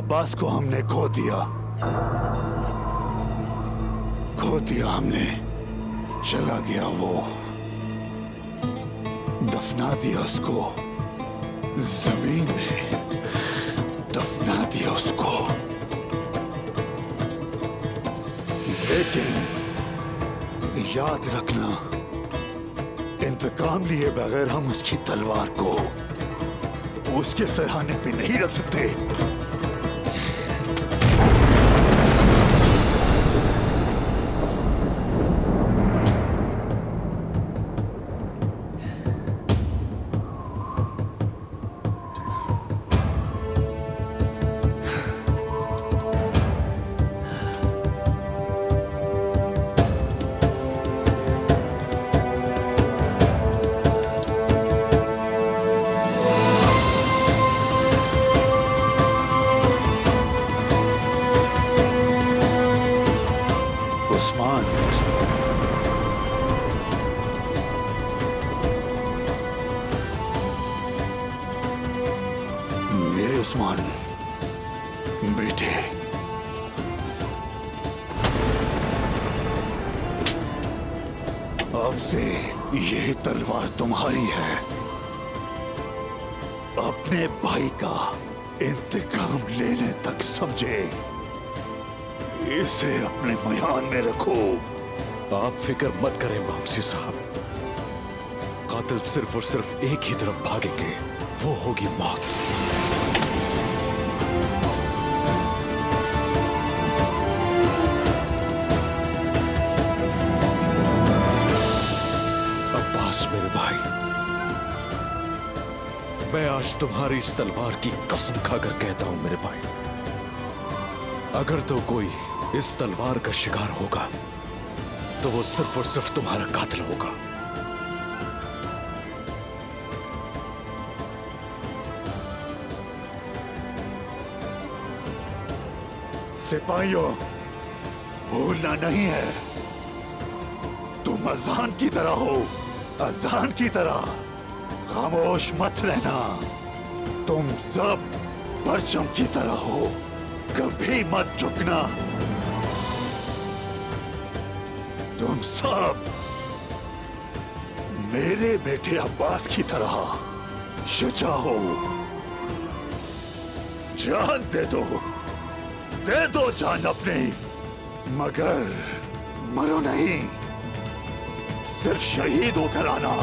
अब्बास को हमने खो दिया हमने। चला गया वो, दफना दिया उसको जमीन में, दफना दिया उसको। लेकिन याद रखना, इंतकाम लिए बगैर हम उसकी तलवार को उसके सरहाने पे नहीं रख सकते। उस्मान, मेरे उस्मान बेटे, अब से ये तलवार तुम्हारी है। अपने भाई का इंतकाम लेने तक समझे, इसे अपने मयान में रखो। आप फिक्र मत करें वापसी साहब, कातिल सिर्फ और सिर्फ एक ही तरफ भागेंगे, वो होगी मौत। अब्बास मेरे भाई, मैं आज तुम्हारी इस तलवार की कसम खाकर कहता हूं मेरे भाई, अगर तो कोई इस तलवार का शिकार होगा तो वो सिर्फ और सिर्फ तुम्हारा कातिल होगा। सिपाहियों, भूलना नहीं है, तुम अजान की तरह हो, अजान की तरह खामोश मत रहना। तुम सब परचम की तरह हो, कभी मत झुकना। तुम सब मेरे बेटे अब्बास की तरह शुजा हो। जान दे दो जान अपनी, मगर मरो नहीं, सिर्फ शहीद होकर आना।